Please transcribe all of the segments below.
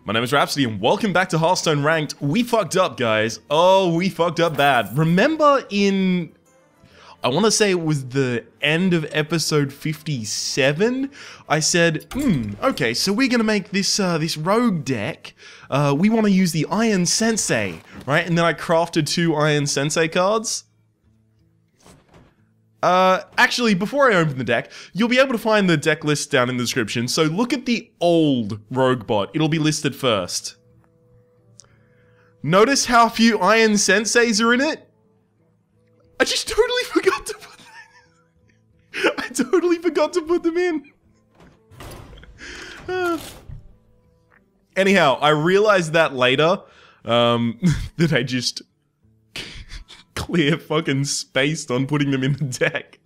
My name is Rhapsody and welcome back to Hearthstone Ranked. We fucked up, guys. Oh, we fucked up bad. Remember in... I want to say it was the end of episode 57. I said, okay, so we're gonna make this this rogue deck. We want to use the Iron Sensei, right? And then I crafted 2 Iron Sensei cards. Actually, before I open the deck, you'll be able to find the deck list down in the description. So look at the old Roguebot. It'll be listed first. Notice how few Iron Senseis are in it? I just totally forgot to put them. I totally forgot to put them in. Anyhow, I realized that later, that I just clear fucking spaced on putting them in the deck.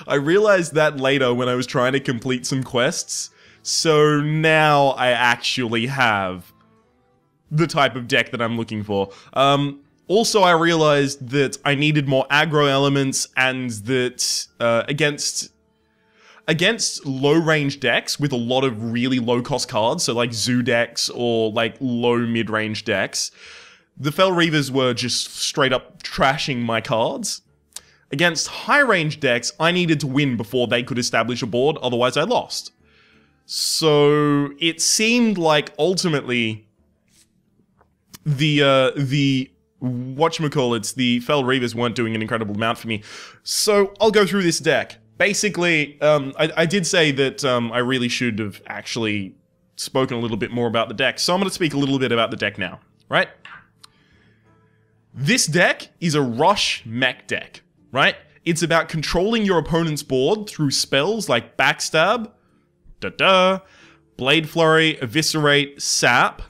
I realized that later when I was trying to complete some quests, so now I actually have the type of deck that I'm looking for. Also, I realized that I needed more aggro elements and that against low-range decks with a lot of really low-cost cards, so like zoo decks or like low mid-range decks, the Fel Reavers were just straight up trashing my cards. Against high-range decks, I needed to win before they could establish a board, otherwise I lost. So it seemed like ultimately the whatchamacallits, the Fel Reavers weren't doing an incredible amount for me. So I'll go through this deck. Basically, I did say that I really should have actually spoken a little bit more about the deck, so I'm going to speak a little bit about the deck now, right? This deck is a rush mech deck, right? It's about controlling your opponent's board through spells like Backstab, Blade Flurry, Eviscerate, Sap,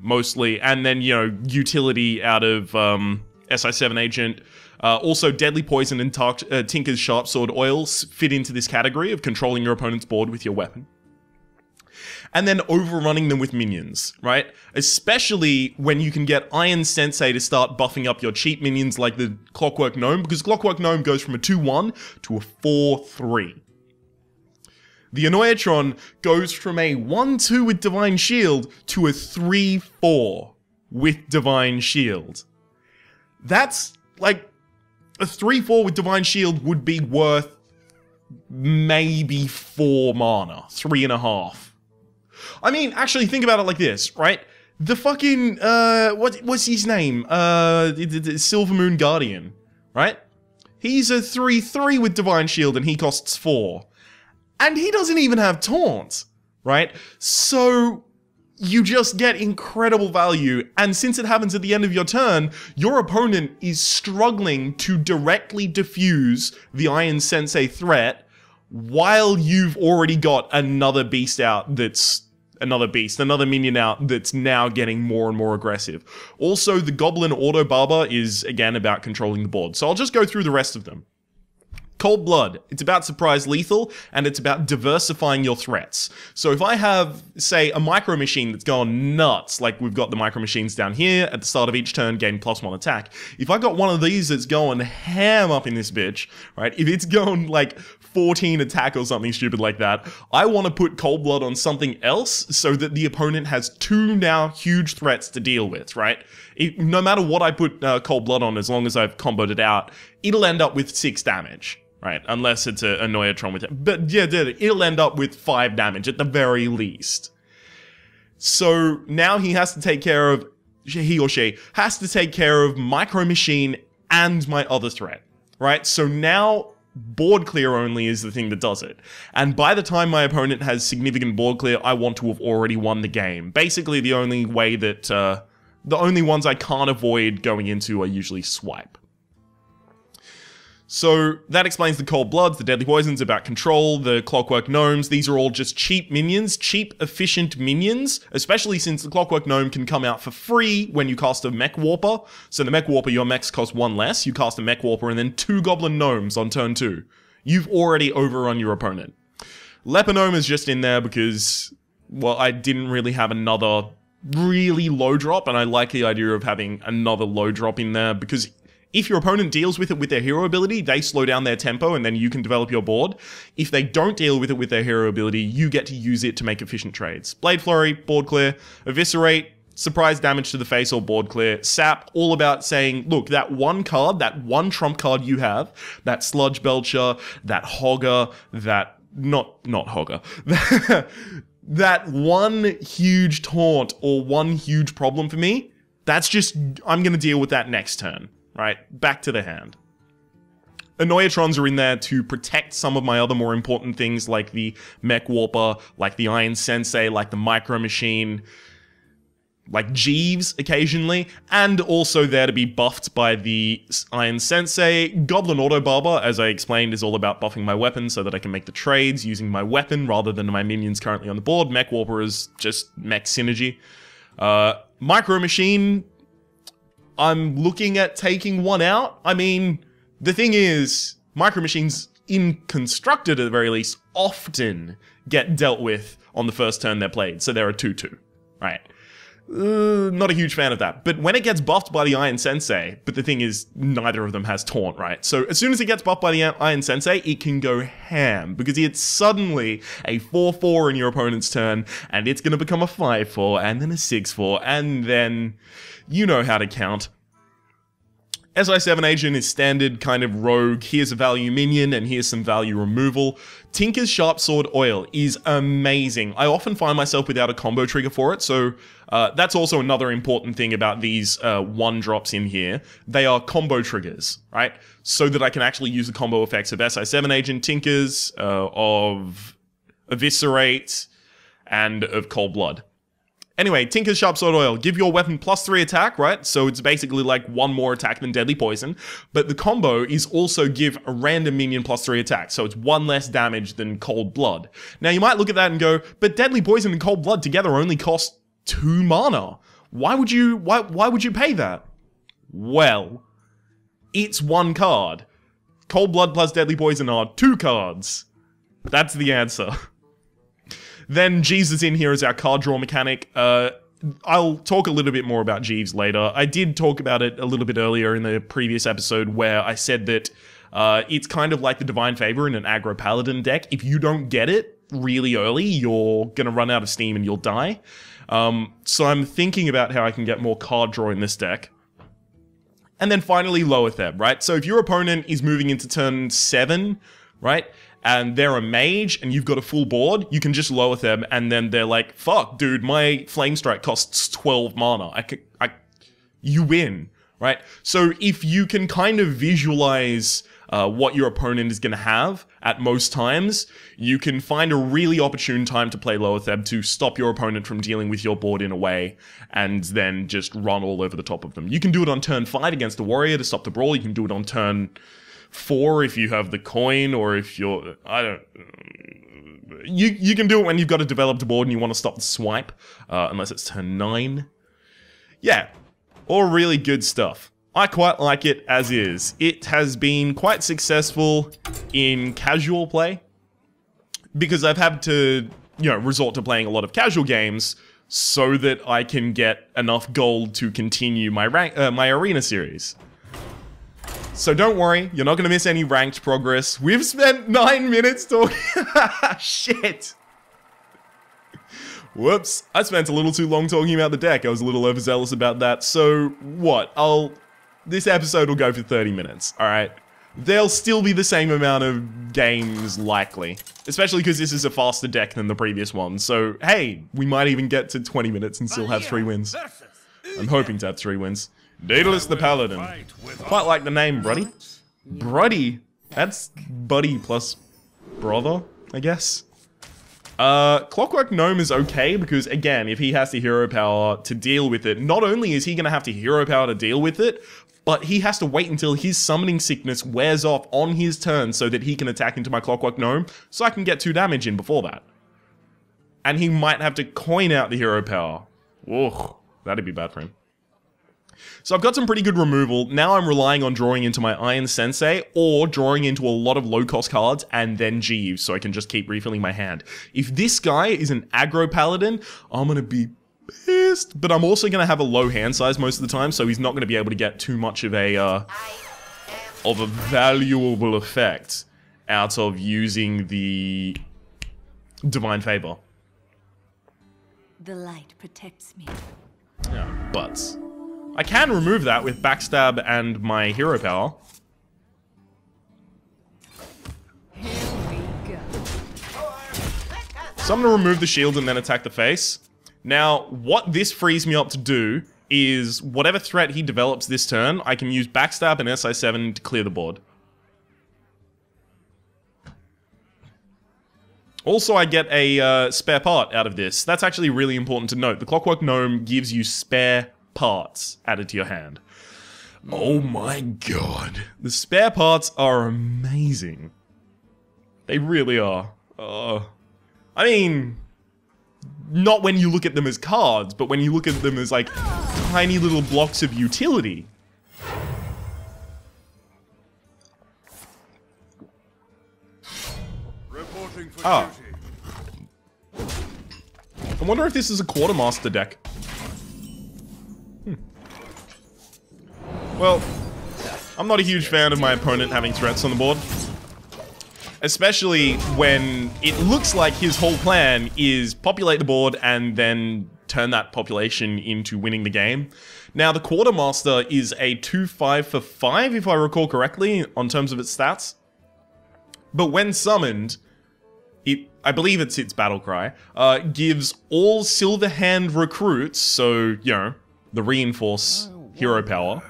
mostly, and then, you know, utility out of SI7 Agent. Also, Deadly Poison and Tinker's Sharp Sword Oil fit into this category of controlling your opponent's board with your weapon. And then overrunning them with minions, right? Especially when you can get Iron Sensei to start buffing up your cheap minions like the Clockwork Gnome, because Clockwork Gnome goes from a 2-1 to a 4-3. The Annoyatron goes from a 1-2 with Divine Shield to a 3-4 with Divine Shield. That's, like, a 3-4 with Divine Shield would be worth maybe 4 mana, 3.5. I mean, actually, think about it like this, right? The fucking, what's his name? Silver Moon Guardian, right? He's a 3-3 with Divine Shield and he costs 4. And he doesn't even have taunt, right? So you just get incredible value, and since it happens at the end of your turn, your opponent is struggling to directly diffuse the Iron Sensei threat while you've already got another beast out that's another minion out that's now getting more and more aggressive. Also, the Goblin Auto Barber is, again, about controlling the board. So I'll just go through the rest of them. Cold Blood, it's about surprise lethal, and it's about diversifying your threats. So if I have, say, a Micro Machine that's going nuts, like we've got the Micro Machines down here, at the start of each turn, gain +1 attack. If I got one of these that's going ham up in this bitch, right, if it's going like 14 attack or something stupid like that, I want to put Cold Blood on something else so that the opponent has 2 now huge threats to deal with, right? No matter what I put Cold Blood on, as long as I've comboed it out, it'll end up with 6 damage. Right, unless it's a Annoyatron with it. But yeah, it'll end up with 5 damage at the very least. So now he or she has to take care of Micro Machine and my other threat. Right, so now board clear only is the thing that does it. And by the time my opponent has significant board clear, I want to have already won the game. Basically, the only way that, the only ones I can't avoid going into are usually swipe. So that explains the Cold Bloods, the Deadly Poisons, about control, the Clockwork Gnomes. These are all just cheap minions, cheap, efficient minions, especially since the Clockwork Gnome can come out for free when you cast a Mech Warper. So the Mech Warper, your mechs cost 1 less, you cast a Mech Warper and then 2 Goblin Gnomes on turn 2. You've already overrun your opponent. Leper Gnome is just in there because, well, I didn't really have another really low drop, and I like the idea of having another low drop in there because If your opponent deals with it with their hero ability, they slow down their tempo and then you can develop your board. If they don't deal with it with their hero ability, you get to use it to make efficient trades. Blade Flurry, board clear. Eviscerate, surprise damage to the face or board clear. Sap, all about saying, look, that one card, that one trump card you have, that Sludge Belcher, that Hogger, that... not Hogger. That one huge taunt or one huge problem for me, that's just... I'm going to deal with that next turn. Right, back to the hand. Annoyatrons are in there to protect some of my other more important things like the Mech Warper, like the Iron Sensei, like the Micro Machine, like Jeeves occasionally, and also there to be buffed by the Iron Sensei. Goblin Auto Barber, as I explained, is all about buffing my weapon so that I can make the trades using my weapon rather than my minions currently on the board. Mech Warper is just mech synergy. Micro Machine... I'm looking at taking one out. I mean, the thing is, Micro Machines, in constructed at the very least, often get dealt with on the first turn they're played, so they're a 2-2, right? Not a huge fan of that. But when it gets buffed by the Iron Sensei, but the thing is, neither of them has taunt, right? So as soon as it gets buffed by the Iron Sensei, it can go ham, because it's suddenly a 4-4 in your opponent's turn, and it's going to become a 5-4, and then a 6-4, and then... you know how to count. SI7 Agent is standard kind of rogue. Here's a value minion and here's some value removal. Tinker's Sharp Sword Oil is amazing. I often find myself without a combo trigger for it, so that's also another important thing about these one drops in here. They are combo triggers, right? So that I can actually use the combo effects of SI7 Agent, Tinkers, of Eviscerate, and of Cold Blood. Anyway, Tinker's Sharp Sword Oil. Give your weapon +3 attack, right? So it's basically like one more attack than Deadly Poison. But the combo is also give a random minion +3 attack. So it's one less damage than Cold Blood. Now you might look at that and go, but Deadly Poison and Cold Blood together only cost 2 mana. Why would you pay that? Well, it's one card. Cold Blood plus Deadly Poison are 2 cards. That's the answer. Then Jeeves is in here as our card draw mechanic. I'll talk a little bit more about Jeeves later. I did talk about it a little bit earlier in the previous episode where I said that it's kind of like the Divine Favor in an aggro paladin deck. If you don't get it really early, you're gonna run out of steam and you'll die. So I'm thinking about how I can get more card draw in this deck. And then finally Loetheb, right? So if your opponent is moving into turn 7, right? And they're a mage, and you've got a full board, you can just lower them, and then they're like, fuck, dude, my Flame Strike costs 12 mana. You win, right? So if you can kind of visualize what your opponent is going to have at most times, you can find a really opportune time to play Loetheb to stop your opponent from dealing with your board in a way, and then just run all over the top of them. You can do it on turn 5 against a warrior to stop the brawl, you can do it on turn 4 if you have the coin, or if you're... You can do it when you've got a developed board and you want to stop the swipe, unless it's turn 9. Yeah, all really good stuff. I quite like it as is. It has been quite successful in casual play, because I've had to, resort to playing a lot of casual games so that I can get enough gold to continue my my arena series. So don't worry, you're not going to miss any ranked progress. We've spent 9 minutes talking... Shit! Whoops, I spent a little too long talking about the deck. I was a little overzealous about that. So, what? This episode will go for 30 minutes, alright? There'll still be the same amount of games, likely. Especially because this is a faster deck than the previous one. So, hey, we might even get to 20 minutes and still have 3 wins. I'm hoping to have 3 wins. Daedalus the Paladin. Quite like the name, Bruddy. Bruddy? That's buddy plus brother, I guess. Clockwork Gnome is okay because, again, if he has the hero power to deal with it, not only is he going to have the hero power to deal with it, but he has to wait until his summoning sickness wears off on his turn so that he can attack into my Clockwork Gnome, so I can get 2 damage in before that. And he might have to coin out the hero power. Ugh, that'd be bad for him. So I've got some pretty good removal. Now I'm relying on drawing into my Iron Sensei or drawing into a lot of low-cost cards and then Jeeves so I can just keep refilling my hand. If this guy is an aggro paladin, I'm gonna be pissed. But I'm also going to have a low hand size most of the time, so he's not going to be able to get too much of a valuable effect out of using the Divine Favor. The light protects me. Yeah, but I can remove that with Backstab and my Hero Power. Here we go. So I'm going to remove the shield and then attack the face. Now, what this frees me up to do is whatever threat he develops this turn, I can use Backstab and SI7 to clear the board. Also, I get a spare part out of this. That's actually really important to note. The Clockwork Gnome gives you spare parts added to your hand. Oh my god. The spare parts are amazing. They really are. I mean, not when you look at them as cards, but when you look at them as like tiny little blocks of utility. Ah. I wonder if this is a Quartermaster deck. Well, I'm not a huge fan of my opponent having threats on the board. Especially when it looks like his whole plan is populate the board and then turn that population into winning the game. Now, the Quartermaster is a 2/5 for 5, if I recall correctly, on terms of its stats. But when summoned, I believe it's its battle cry, gives all Silverhand recruits, so, you know, the reinforce hero power,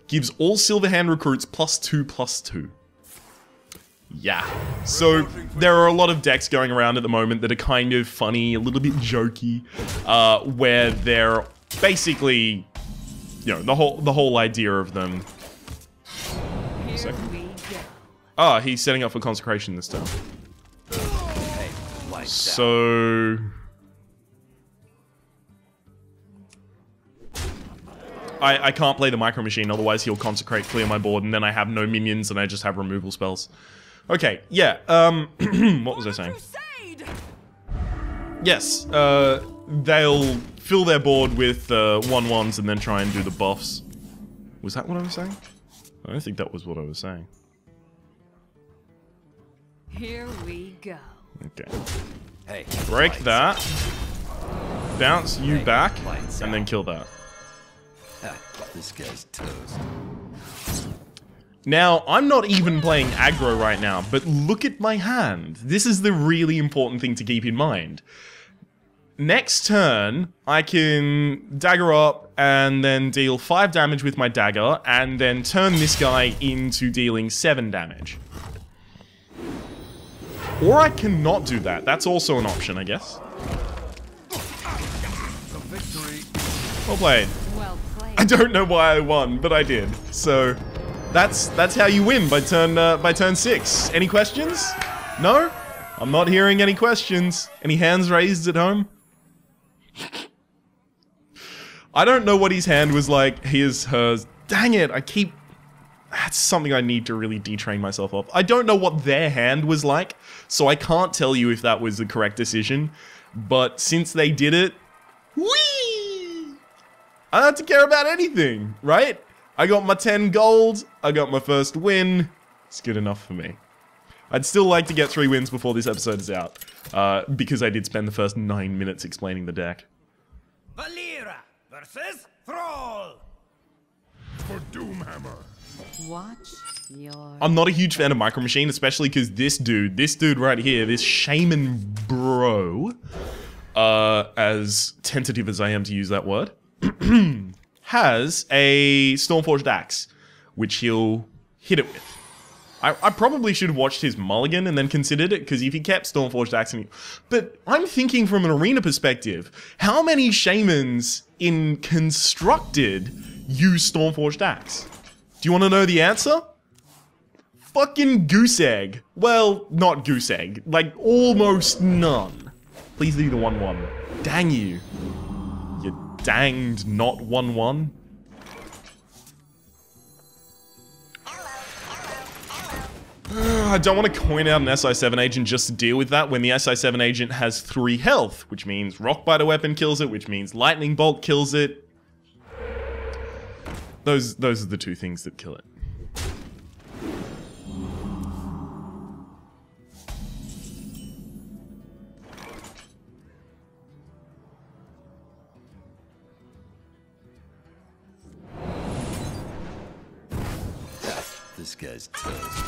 gives all Silverhand recruits +2/+2. Yeah. So, there are a lot of decks going around at the moment that are kind of funny, a little bit jokey, where they're basically, you know, the whole idea of them. Ah, he's setting up for Consecration this time. So... I can't play the Micro Machine, otherwise he'll Consecrate, clear my board, and then I have no minions and I just have removal spells. Okay, yeah, what was I saying? Yes, they'll fill their board with 1/1s and then try and do the buffs. Was that what I was saying? I don't think that was what I was saying. Here we go. Okay. Hey, break that. Bounce you back, and then kill that. This guy's toast. Now, I'm not even playing aggro right now, but look at my hand. This is the really important thing to keep in mind. Next turn, I can dagger up and then deal 5 damage with my dagger, and then turn this guy into dealing 7 damage. Or I cannot do that. That's also an option, I guess. Well played. Well played. I don't know why I won, but I did. So that's how you win by turn 6. Any questions? No? I'm not hearing any questions. Any hands raised at home? I don't know what his hand was like. His, hers. Dang it, that's something I need to really detrain myself of. I don't know what their hand was like, so I can't tell you if that was the correct decision. But since they did it, whee! I don't have to care about anything, right? I got my 10 gold, I got my first win. It's good enough for me. I'd still like to get 3 wins before this episode is out, because I did spend the first 9 minutes explaining the deck. Valera versus Thrall for Doomhammer. Watch your... I'm not a huge fan of Micro Machine, especially because this dude right here, this Shaman bro, as tentative as I am to use that word, has a Stormforged Axe, which he'll hit it with. I probably should have watched his mulligan and then considered it, because if he kept Stormforged Axe and but I'm thinking from an arena perspective, how many Shamans in Constructed use Stormforged Axe? Do you want to know the answer? Fucking goose egg. Well, not goose egg. Like, almost none. Please do the 1/1. Dang you. You danged not 1/1. I don't want to coin out an SI7 agent just to deal with that when the SI7 agent has 3 health, which means Rock Biter Weapon kills it, which means Lightning Bolt kills it. Those are the 2 things that kill it. This guy's toast.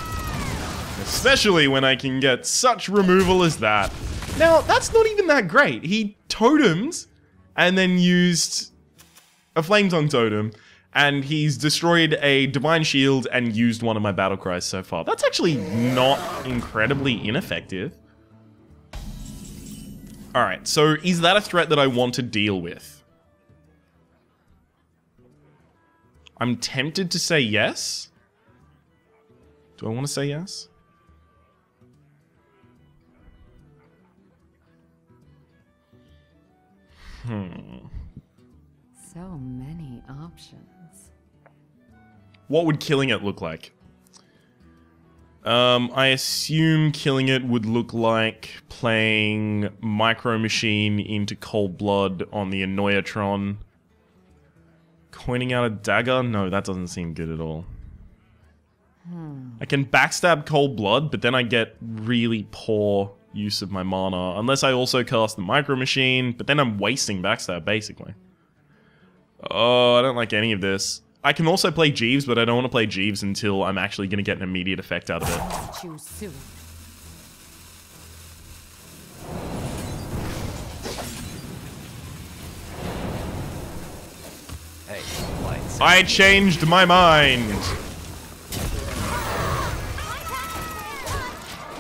Especially when I can get such removal as that. Now, that's not even that great. He totemed and then used a Flame Tongue totem, and he's destroyed a Divine Shield and used one of my battle cries so far. That's actually not incredibly ineffective. Alright, so is that a threat that I want to deal with? I'm tempted to say yes. Do I want to say yes? So many options. What would killing it look like? I assume killing it would look like playing Micro Machine into Cold Blood on the Annoyatron. Coining out a dagger? No, that doesn't seem good at all. I can backstab Cold Blood, but then I get really poor use of my mana. Unless I also cast the Micro Machine, but then I'm wasting backstab, basically. Oh, I don't like any of this. I can also play Jeeves, but I don't want to play Jeeves until I'm actually going to get an immediate effect out of it. Choose soon. Hey, lights. I changed my mind!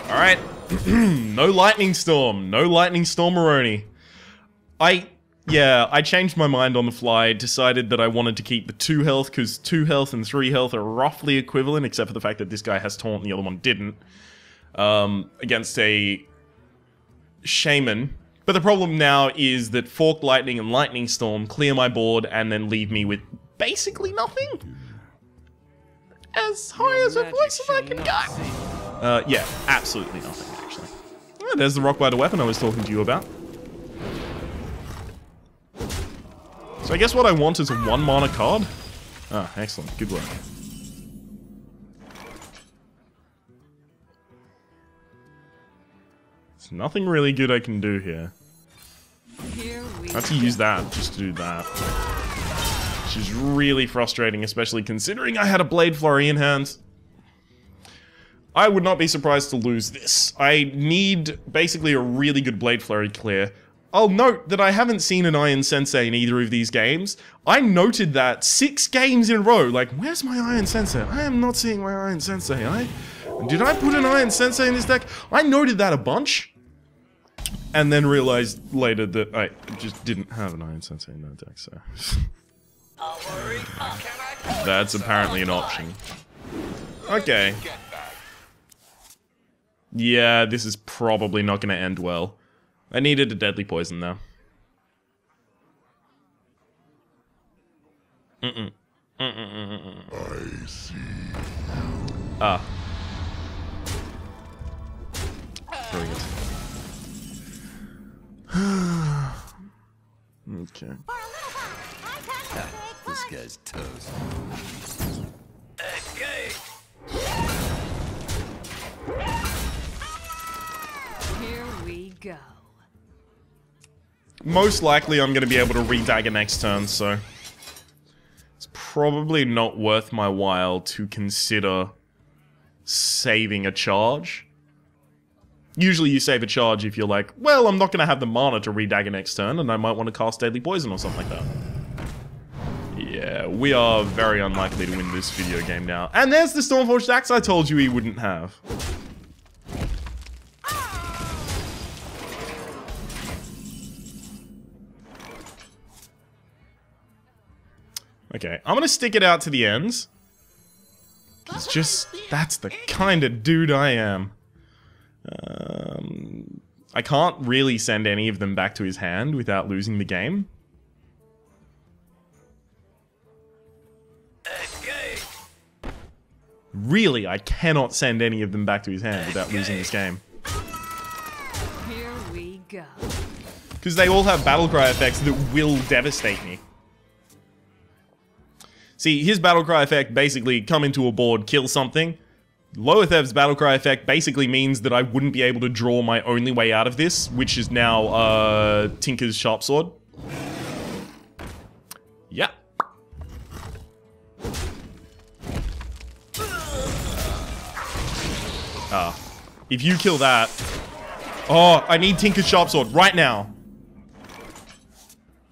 Alright. No Lightning Storm. No Lightning Stormeroni. I changed my mind on the fly, decided that I wanted to keep the 2 health, because 2 health and 3 health are roughly equivalent, except for the fact that this guy has Taunt and the other one didn't. Against a Shaman. But the problem now is that Forked Lightning and Lightning Storm clear my board and then leave me with basically nothing. As high as a voice as I can go. Yeah, absolutely nothing, actually. Oh, there's the Rock Biter Weapon I was talking to you about. So I guess what I want is a 1 mana card. Ah, excellent. Good work. There's nothing really good I can do here. I have to use that just to do that. Which is really frustrating, especially considering I had a Blade Flurry in hand. I would not be surprised to lose this. I need basically a really good Blade Flurry clear. I'll note that I haven't seen an Iron Sensei in either of these games. I noted that 6 games in a row. Like, where's my Iron Sensei? I am not seeing my Iron Sensei. Did I put an Iron Sensei in this deck? I noted that a bunch. And then realized later that I just didn't have an Iron Sensei in that deck, so... That's apparently an option. Okay. Yeah, this is probably not going to end well. I needed a deadly poison, though. I see. Ah. Brilliant. Okay. This guy's toast. Okay. Here we go. Most likely I'm going to be able to re-dagger next turn, so... It's probably not worth my while to consider saving a charge. Usually you save a charge if you're like, well, I'm not going to have the mana to re-dagger next turn, and I might want to cast Deadly Poison or something like that. Yeah, we are very unlikely to win this video game now. And there's the Stormforged Axe I told you he wouldn't have. Okay, I'm gonna stick it out to the ends. It's just, that's the kind of dude I am. I can't really send any of them back to his hand without losing the game. Really, I cannot send any of them back to his hand without losing this game. Here we go. Because they all have Battlecry effects that will devastate me. See, his Battlecry effect basically come into a board, kill something. Loethev's Battlecry effect basically means that I wouldn't be able to draw my only way out of this, which is now Tinker's Sharp Sword. Yeah. If you kill that... Oh, I need Tinker's Sharp Sword right now.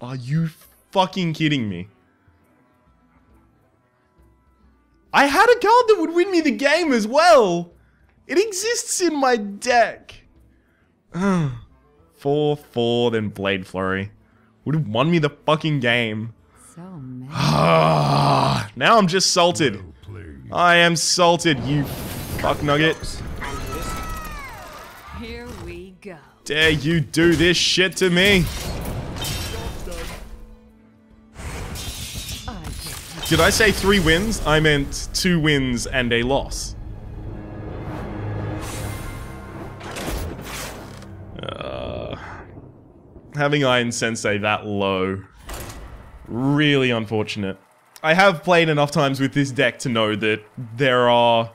Are you fucking kidding me? I had a card that would win me the game as well. It exists in my deck. 4/4, then Blade Flurry. Would have won me the fucking game. So many. Now I'm just salted. I am salted, you fuck nugget. Here we go. Dare you do this shit to me? Did I say 3 wins? I meant 2 wins and a loss. Having Iron Sensei that low. Really unfortunate. I have played enough times with this deck to know that there are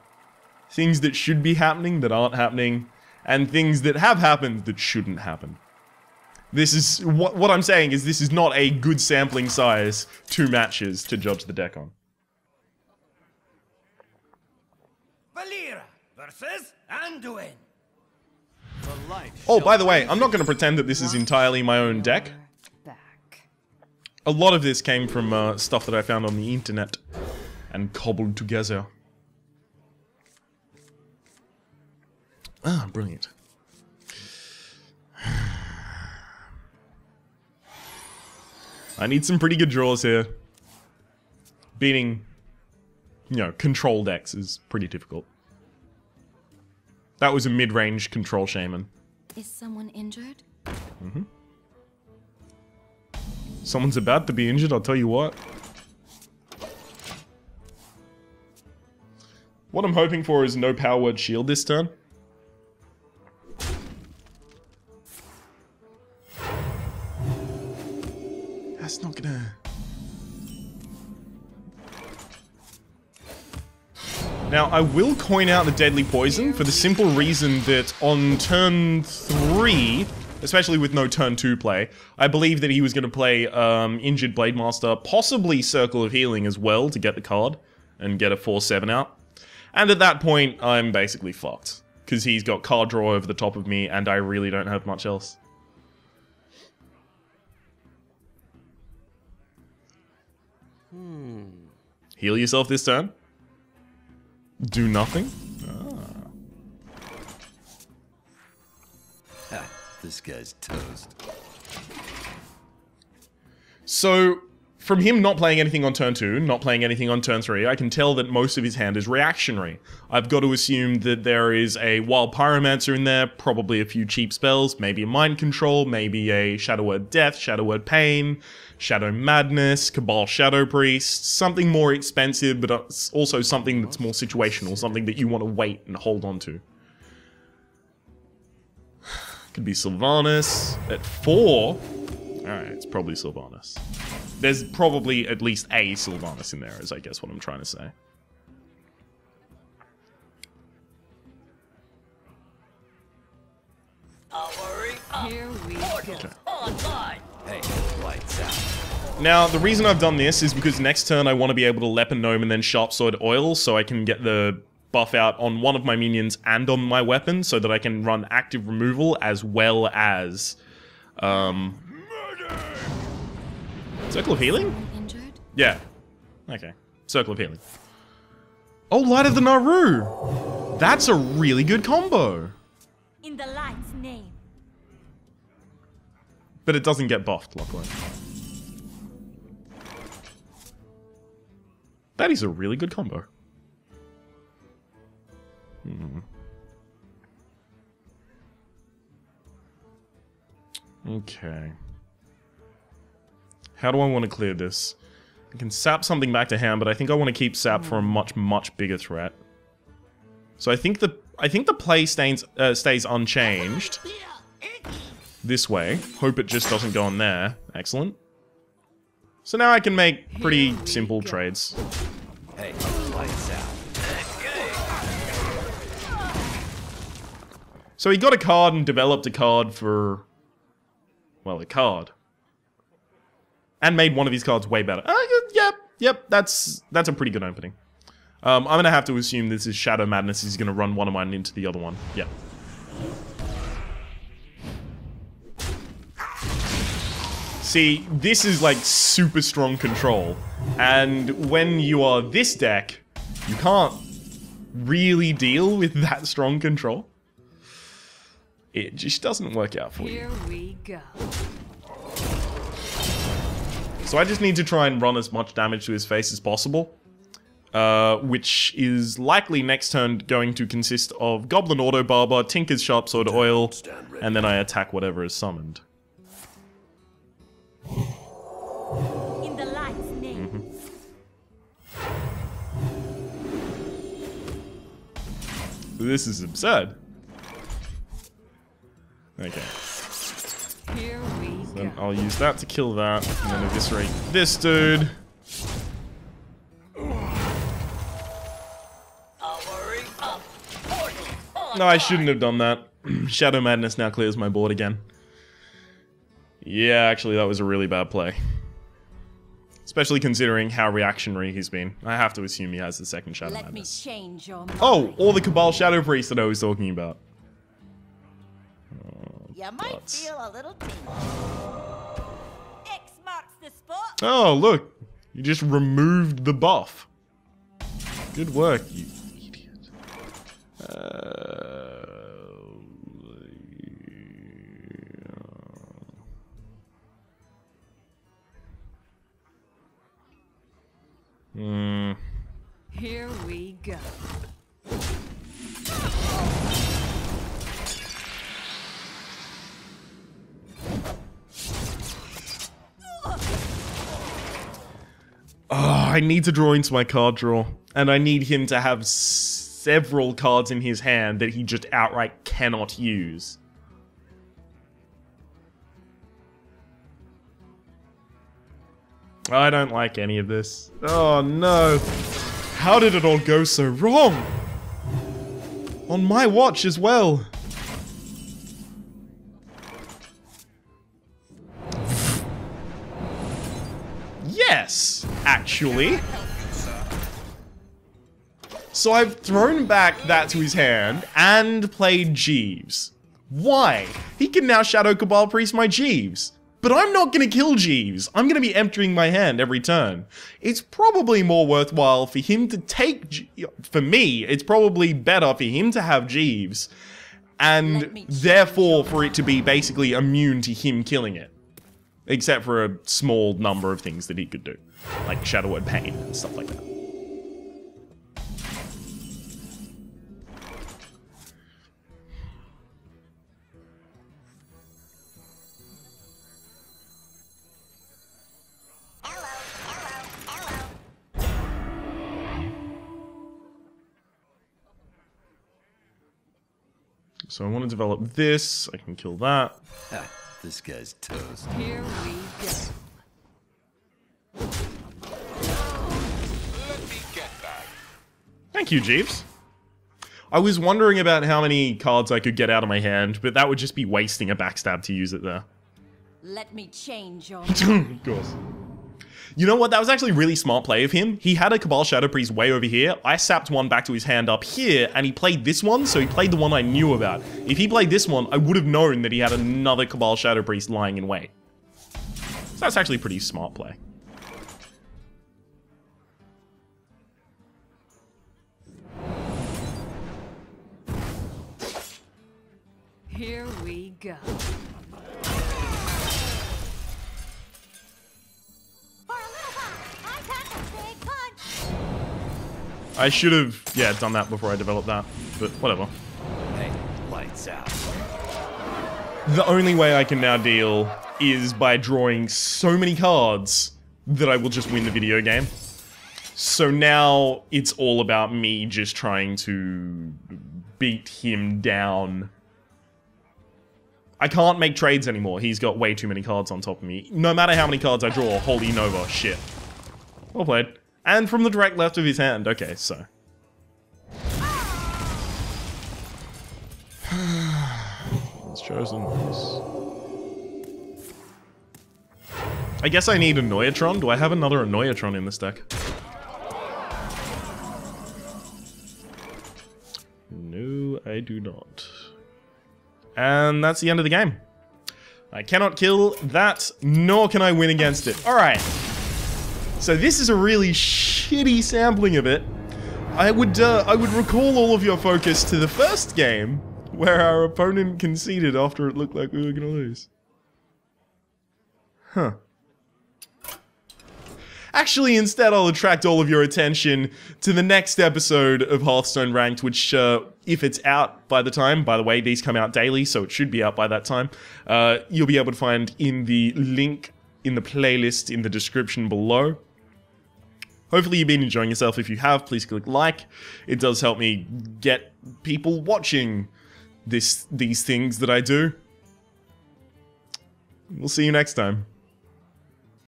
things that should be happening that aren't happening, and things that have happened that shouldn't happen. This is, what I'm saying is this is not a good sampling size 2 matches to judge the deck on. Valera versus Anduin. Oh, by the way, I'm not going to pretend that this is entirely my own deck. Back. A lot of this came from stuff that I found on the internet and cobbled together. Ah, brilliant. I need some pretty good draws here. Beating, you know, control decks is pretty difficult. That was a mid-range control shaman. Is someone injured? Mm-hmm. Someone's about to be injured, I'll tell you what. What I'm hoping for is no power word shield this turn. That's not gonna... Now, I will coin out the Deadly Poison for the simple reason that on turn 3, especially with no turn 2 play, I believe that he was going to play Injured Blademaster, possibly Circle of Healing as well to get the card and get a 4/7 out. And at that point, I'm basically fucked, because he's got card draw over the top of me and I really don't have much else. Heal yourself this turn. Do nothing? Ha, this guy's toast. So, from him not playing anything on turn 2, not playing anything on turn 3, I can tell that most of his hand is reactionary. I've got to assume that there is a Wild Pyromancer in there, probably a few cheap spells, maybe a Mind Control, maybe a Shadow Word Death, Shadow Word Pain, Shadow Madness, Cabal Shadow Priest, something more expensive, but also something that's more situational, something that you want to wait and hold on to. Could be Sylvanas. At 4, alright, it's probably Sylvanas. There's probably at least a Sylvanas in there, is I guess what I'm trying to say. Here we go. Okay. Hey, lights out. Now, the reason I've done this is because next turn I want to be able to Leopard Gnome and then Sharp Sword Oil, so I can get the buff out on one of my minions and on my weapon, so that I can run active removal as well as... Circle of Healing? Someone injured? Yeah. Okay. Circle of Healing. Oh, Light of the Naru! That's a really good combo! In the light's name. But it doesn't get buffed, luckily. That is a really good combo. Okay. How do I want to clear this? I can sap something back to hand, but I think I want to keep sap for a much, much bigger threat. So I think the play stays unchanged. This way. Hope it just doesn't go on there. Excellent. So now I can make pretty simple trades. Hey, lights out. So he got a card and developed a card for... well, a card. And made one of his cards way better. Yep, that's a pretty good opening. I'm gonna have to assume this is Shadow Madness. He's gonna run one of mine into the other one. Yep. See, this is like super strong control. And when you are this deck, you can't really deal with that strong control. It just doesn't work out for you. Here we go. So I just need to try and run as much damage to his face as possible. Which is likely next turn going to consist of Goblin Auto Barber, Tinker's Sharp Sword Oil, and then I attack whatever is summoned. In the light's name. This is absurd. Okay. Here we Then go. I'll use that to kill that, and then eviscerate this dude. No, I shouldn't have done that. Shadow Madness now clears my board again. Yeah, actually, that was a really bad play. Especially considering how reactionary he's been. I have to assume he has the second Shadow Let me Madness. change your mind. Oh, or the Cabal Shadow Priest that I was talking about. You might Butts. feel a little tingle. X marks the spot. Oh, look. You just removed the buff. Good work, you idiot. Here we go. Oh, I need to draw into my card draw. And I need him to have several cards in his hand that he just outright cannot use. I don't like any of this. Oh no. How did it all go so wrong? On my watch as well. Yes, actually. So I've thrown back that to his hand and played Jeeves. Why? He can now Shadow Cabal Priest my Jeeves. But I'm not gonna kill Jeeves. I'm gonna be emptying my hand every turn. It's probably more worthwhile for him to take... For me, it's probably better for him to have Jeeves. And therefore for it to be basically immune to him killing it. Except for a small number of things that he could do. Like Shadow Word Pain and stuff like that. So I want to develop this. I can kill that. Ha, this guy's toast. Here we go. Thank you, Jeeves. I was wondering about how many cards I could get out of my hand, but that would just be wasting a backstab to use it there. Let me change your Of course. You know what? That was actually a really smart play of him. He had a Cabal Shadow Priest way over here. I sapped one back to his hand up here, and he played this one, so he played the one I knew about. If he played this one, I would have known that he had another Cabal Shadow Priest lying in wait. So that's actually a pretty smart play. Here we go. For a little while, I got a big punch. I should have, yeah, done that before I developed that, but whatever. Hey, lights out. The only way I can now deal is by drawing so many cards that I will just win the video game. So now it's all about me just trying to beat him down. I can't make trades anymore. He's got way too many cards on top of me. No matter how many cards I draw, holy Nova, shit. Well played. And from the direct left of his hand. Okay, so. It's chosen this. I guess I need a Noyatron. Do I have another Noyatron in this deck? No, I do not. And that's the end of the game. I cannot kill that, nor can I win against it. Alright. So this is a really shitty sampling of it. I would recall all of your focus to the first game, where our opponent conceded after it looked like we were gonna lose. Huh. Actually, instead, I'll attract all of your attention to the next episode of Hearthstone Ranked, which, if it's out by the time, by the way, these come out daily, so it should be out by that time, you'll be able to find in the link in the playlist in the description below. Hopefully you've been enjoying yourself. If you have, please click like. It does help me get people watching these things that I do. We'll see you next time.